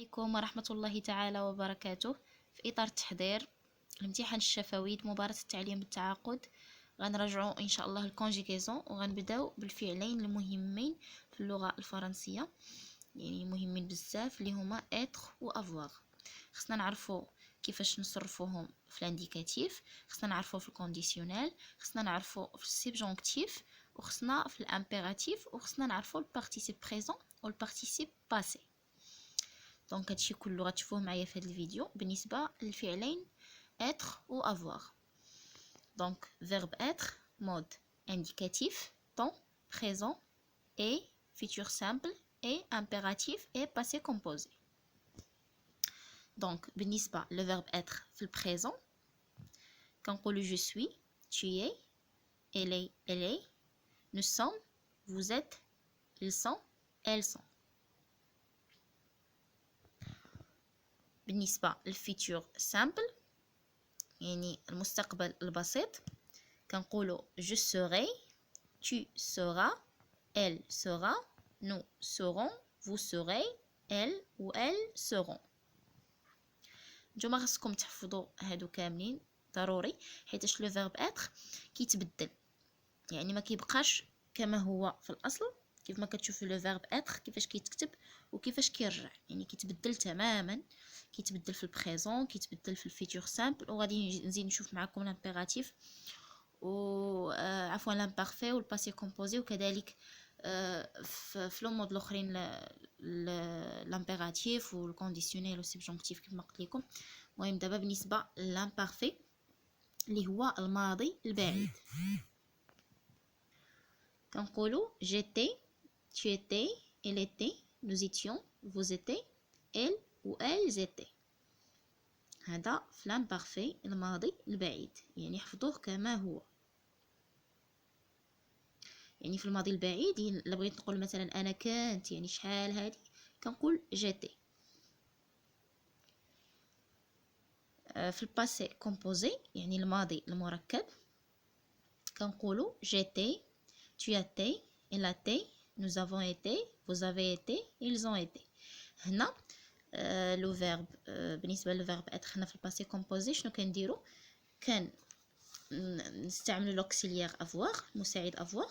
عليكم ورحمة الله تعالى وبركاته. في إطار تحضير الامتحان الشفوي مباراة التعليم بالتعاقد، غنراجعوا إن شاء الله الكونجيغيزون وغنبداو بالفعلين المهمين في اللغة الفرنسية، يعني مهمين بزاف، اللي هما être و avoir. خصنا نعرفوا كيفاش نصرفوهم في الانديكاتيف، خصنا نعرفوا في الكونديسيونيل، خصنا نعرفوا في السبجونكتيف، وخصنا في الامبيراتيف، وخصنا نعرفوا البارتيسيب بريزون والبارتيسيب باسي. دونك هادشي كله غتشوفوه معايا في هذا الفيديو بالنسبه للفعلين être و avoir. Donc verbe être, mode indicatif, temps présent et futur simple et impératif et passé composé. Donc بالنسبه le verbe être في البريزون كنقولوا je suis, tu es, elle est, nous sommes, vous êtes, ils sont, elles sont. بالنسبة للفيتور سامبل يعني المستقبل البسيط كنقولوا je serai, tu seras, elle sera, nous serons, vous serez, elle ou elles seront. نتوما خاصكم تحفظوا هادو كاملين ضروري، حيتاش لو فيرب اتر كيتبدل، يعني ما كيبقاش كما هو في الاصل. كيف ما كتشوفوا لو فيرب اتر كيفاش كيتكتب وكيفاش كيرجع، يعني كيتبدل تماما، كيتبدل في البريزون، كيتبدل في الفيتور سامبل، وغادي نزيد نشوف معكم لامبيراتيف و عفوا لامبارفي والباسي كومبوزي، وكذلك في لو مود الاخرين لامبيراتيف والكونديسيونيل والسبجونكتيف كما قلت لكم. المهم دابا بالنسبه لامبارفي اللي هو الماضي البعيد كنقولوا j'étais, tu étais, elle était, nous étions, vous étiez, elle ou elles étaient. هذا في لامبارفي الماضي البعيد، يعني حفظوه كما هو. يعني في الماضي البعيد الا بغيت نقول مثلا انا كنت، يعني شحال هادي، كنقول جيتي. في الباسي كومبوزي يعني الماضي المركب كنقولوا جيتي, tu étais, elle a été, nous avons été, vous avez été, ils ont été. هنا لو فيرب بالنسبه للفيرب اتر هنا في الباسي كومبوزي شنو كنديرو؟ كان نستعملوا لوكسيليير افوار، مساعد افوار،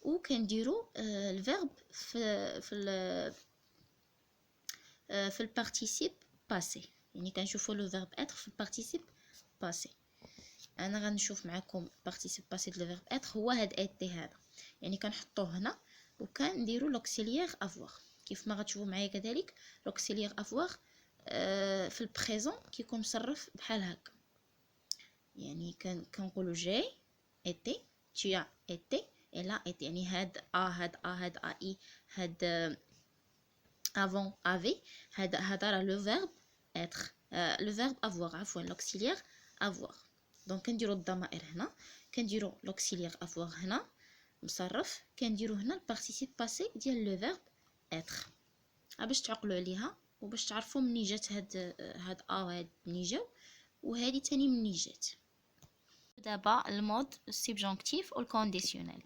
وكنديرو الفيرب في البارتيسيب باسي، يعني كنشوفوا لو فيرب اتر في البارتيسيب باسي. انا غنشوف معكم البارتيسيب باسي ديال الفيرب اتر هو هاد ايتي هذا، يعني كنحطوه هنا وكنديرو لوكسيليير افوار. كيف ما غتشوفوا معايا كذلك لوكسيليير افوار في البريزون كيكون مصرف بحال هكا، يعني كنقولوا جي ايتي، tu as été, elle a été، يعني هاد هاد اي، هاد avant avait، هذا راه لو فيرب être، لو فيرب avoir عفوا لوكسيليير avoir. دونك كنديروا الضمائر هنا، كنديروا لوكسيليير avoir هنا مصرف، كنديروا هنا البارتيسيب باسي ديال لو فيرب être باش تعقلوا عليها وباش تعرفوا منين جات هاد وهاد منين جاو وهادي تاني منين جات. دابا المود السبجونكتيف والكونديسيونيل.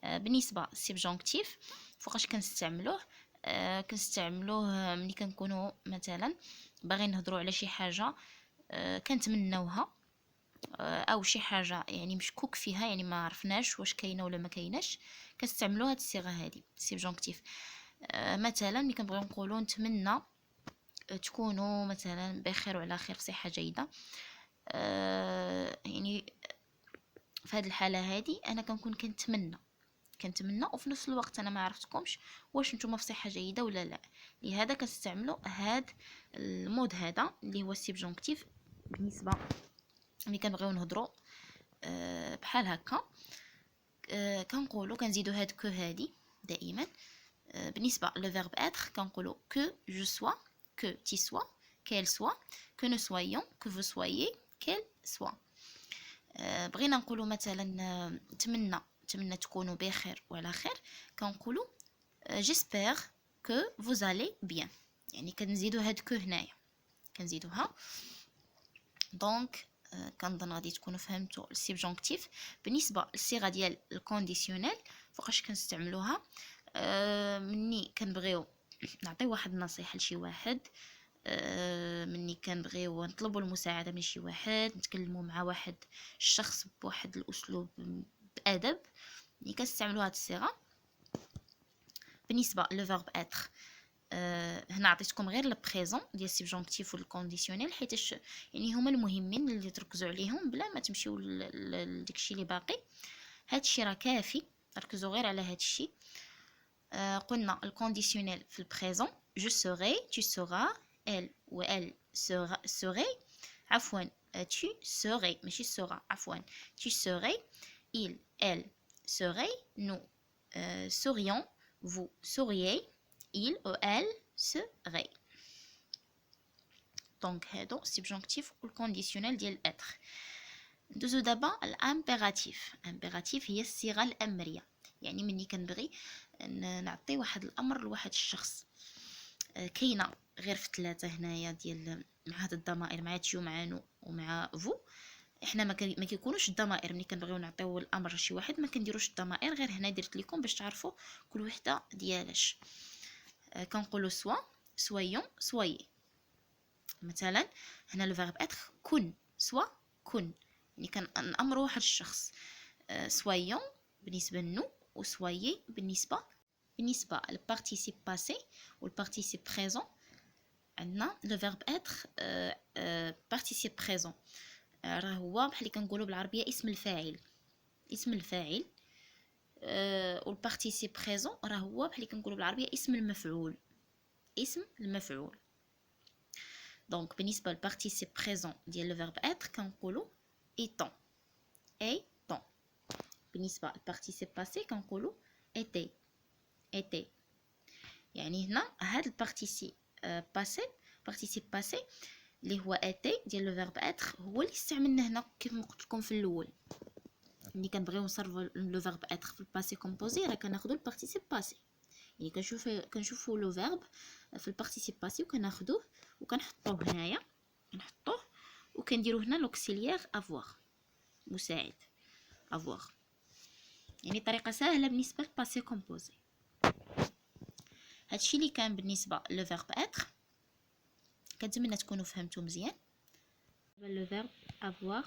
بالنسبه للسبجونكتيف فوقاش كنستعملوه؟ كنستعملوه ملي كنكونوا مثلا باغيين نهضروا على شي حاجه كنتمناوها، او شي حاجه يعني مشكوك فيها، يعني ما عرفناش واش كاينه ولا ما كايناش، كنستعملوا هاد الصيغه هذه السبجونكتيف. مثلا ملي كنبغيو نقولوا نتمنى تكونوا مثلا بخير وعلى خير في صحه جيده، يعني في هذه الحاله هذه انا كنكون كنتمنى وفي نفس الوقت انا ما عرفتكمش واش نتوما في صحه جيده ولا لا، لهذا كنستعملوا هاد المود هذا اللي هو السبجونكتيف. بالنسبه ملي كنبغيو نهضروا بحال هكا كنقولوا كنزيدوا هاد كو هادي دائما. بالنسبه لو فيرب اتر كنقولوا que je sois, que tu sois, qu'elle soit, que nous soyons, que vous soyez, qu'elle soit. بغينا نقولوا مثلا نتمنى تكونوا بخير وعلى خير كنقولوا j'espère que vous allez bien، يعني كنزيدوا هاد كو هنايا كنزيدوها. دونك كنظن غادي تكونوا فهمتوا السبجونكتيف. بالنسبه للصيغه ديال الكونديسيونيل فوقاش كنستعملوها؟ مني كنبغيو نعطي واحد النصيحه لشي واحد، مني كنبغيو نطلبوا المساعده من شي واحد، نتكلموا مع واحد الشخص بواحد الاسلوب بادب، ملي كنستعملوا هاد الصيغه. بالنسبه لو فيرب اتر، هنا عطيتكم غير لو بريزون ديال السبجونكتيف والكونديسيونيل، حيتاش يعني هما المهمين اللي تركزوا عليهم بلا ما تمشيو لداكشي اللي باقي. هادشي راه كافي، ركزوا غير على هادشي. قلنا الكونديسيونيل في البريزون، جو سوغي، tu seras، elle و elle serait، عفوا tu serais ماشي sera، عفوا tu serais، il elle serait، nous serions، vous seriez، il ou elle serait. دونك هادو السبجونكتيف والكونديسيونيل ديال الاتر. ندوزو دابا الامبيراتيف. امبيراتيف هي الصيغه الامريه، يعني مني كنبغي نعطي واحد الامر لواحد الشخص. كاينه غير في 3 هنايا ديال مع هاد الضمائر، مع تيو مع نو ومع فو. احنا ما كيكونوش الضمائر ملي كنبغيو نعطيو الامر لشي واحد، ما كنديروش الضمائر، غير هنا درت لكم باش تعرفوا كل وحده ديالاش. كنقولوا سوا، سويون، سويي. مثلا هنا لو فيرب اتر كن، سوا كن، يعني كنأمروا واحد الشخص. سويون بالنسبه لنو، وسويي بالنسبه للبارتيسيب باسي والبارتيسيب بريزون. عندنا لو فيرب اتر بارتيسيب بريزون، راه هو بحال اللي كنقولوا بالعربيه اسم الفاعل، اسم الفاعل. والبارتيسيب بريزون راه هو بحال اللي كنقولوا بالعربيه اسم المفعول، اسم المفعول. دونك بالنسبه للبارتيسيب بريزون ديال لو فيرب اتر كنقولوا étant، étant. بالنسبه للبارتيسيب باسي كنقولوا était، était. يعني هنا هاد البارتيسيب باسي، بارتيسيب باسي اللي هو اتي ديال لو فيرب اتر، هو اللي استعملنا هنا كيف ما قلت لكم في الاول. ملي كنبغيو نصرفوا لو فيرب اتر في الباسي كومبوزي راه كناخذوا البارتيسيب باسي، يعني كنشوفوا لو فيرب في البارتيسيب باسي وكناخذوه وكنحطوه هنايا، كنحطوه وكنديروا هنا لوكسيليير افوار، مساعد افوار. يعني طريقه سهله بالنسبه للباسي كومبوزي. هادشي اللي كان بالنسبه لو فيرب اتر، كنتمنى تكونوا فهمتوا مزيان. لو فيرب افوار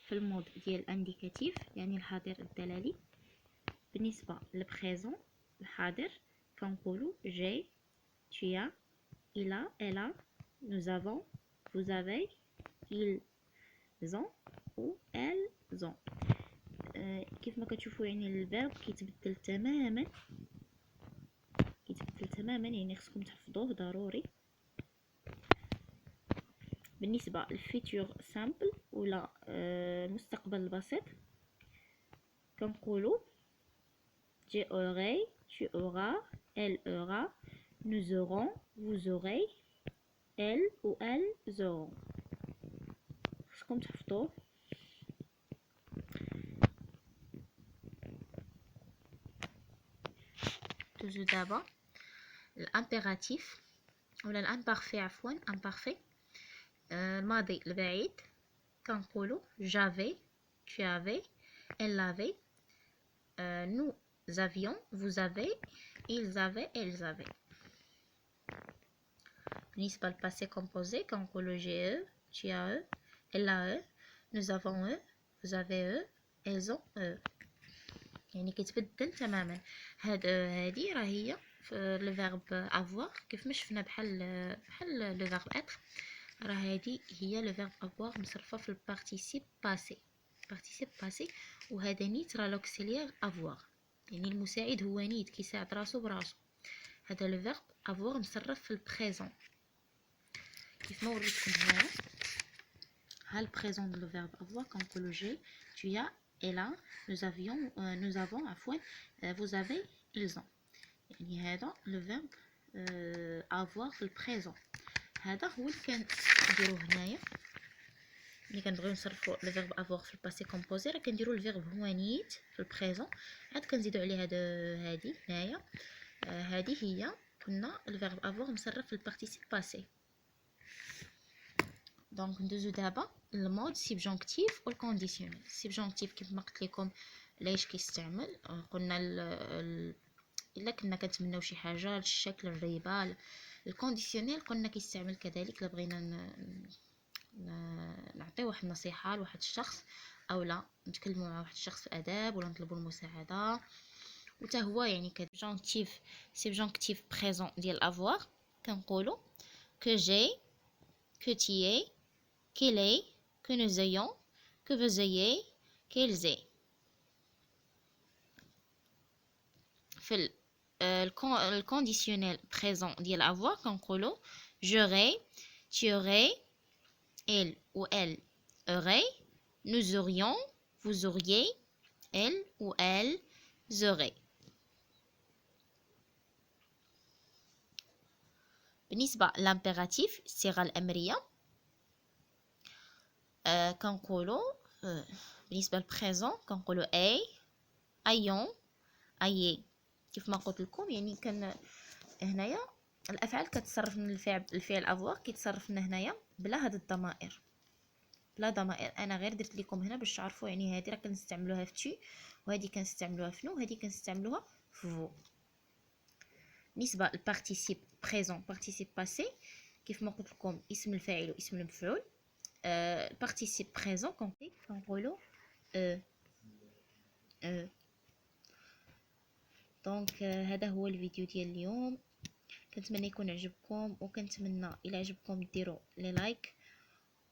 في المود ديال الانديكاتيف، يعني الحاضر الدلالي. بالنسبه للبريزون الحاضر كنقولوا جي، tu as، il a، elle a، nous avons، vous avez، ils ont و elles ont. كيف ما كتشوفوا يعني الفيرب كيتبدل تماما، يعني خصكم تحفظوه ضروري. بالنسبه للفيتور سامبل ولا المستقبل البسيط كنقولوا j'ai aurai، tu auras، elle aura، nous aurons، vous aurez، elle ou elles auront. خصكم تحفظوه. دوزو دابا الامبيراتيف ولا الامبارفي، عفوا امبارفي. الماضي البعيد كنقولوا j'avais، tu avais، elle avait، nous avions، vous avez، ils avaient، elles avaient. بالنسبة للباسي كومبوزي كنقولوا j'ai eux، tu as eux، elle a eux، nous avons eux، vous avez eux، elles ont eux. يعني كيتبدل تماما. هادي راه هي في لو فيرب افوار كيف ما شفنا بحال لو فيرب اتر، راه هادي هي لو فيرب افوار مصرفه في البارتيسيب باسي، بارتيسيب باسي. وهذا نيت راه لوكسيليير افوار، يعني المساعد هو نيت كيساعد راسو براسو. هذا لو فيرب افوار مصرف في البريزون كيف ما وريتكم هنايا. ها البريزون دو لو فيرب افوار كنقولوا جي، tu as، elle a، nous avons عفوا، vous avez، ils ont. يعني هذا لو فيرب افوار في البريزون. هذا هو اللي كنديروه هنايا ملي كنبغيو نصرفوا لو فيرب افوار في الباسي كومبوزي، راه كنديروا الفيرب هو نيت في البريزون، عاد كنزيدوا عليه هادي هنايا. هذه هي قلنا الفيرب افوار مصرف في البارتيسيب باسي. دونك ندوزو دابا المود سبجونكتيف والكونديسيونيل. سبجونكتيف كيف ما قلت لكم ليش كيستعمل، قلنا الا كنا كنتمناو شي حاجه للشكل الريبه. الكونديسيونيل قلنا كيستعمل كذلك الا بغينا نعطي واحد النصيحه لواحد الشخص، او لا نتكلموا مع واحد الشخص في اداب ولا نطلبوا المساعده. وتا هو يعني كجونكتيف سي جونكتيف بريزون ديال افوار. كنقولوا que j'ai, que tu es, qu'il est, que nous ayons, que vous ayez, qu'ils aient. في الكونديسيونيل بريزون ديال افوار كنقولوا j'aurais, tu aurais, il ou elle aurait, nous aurions, vous auriez, elle ou elles auraient. بالنسبة للامبيراتيف الصيغة الأمرية كنقولوا بالنسبة للبريزون كنقولوا اي، ايون، ايي. كيف ما قلت لكم يعني كان هنايا الافعال كتصرف من الفعل افوار كيتصرف لنا هنايا بلا هاد الضمائر، بلا ضمائر. انا غير درت لكم هنا باش تعرفوا يعني هذه راه كنستعملوها في تي، وهذه كنستعملوها في نو، وهذه كنستعملوها في فو. بالنسبه للبارتيسيب بريزون بارتيسيب باسي كيف ما قلت لكم اسم الفاعل واسم المفعول. البارتيسيب بريزون كنقولوا دونك هذا هو الفيديو ديال اليوم. كنتمنى يكون عجبكم، وكنتمنى الى عجبكم ديروا لي لايك،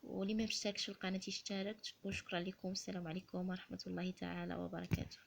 واللي ما مشتركش في القناه يشترك. وشكرا لكم، السلام عليكم ورحمه الله تعالى وبركاته.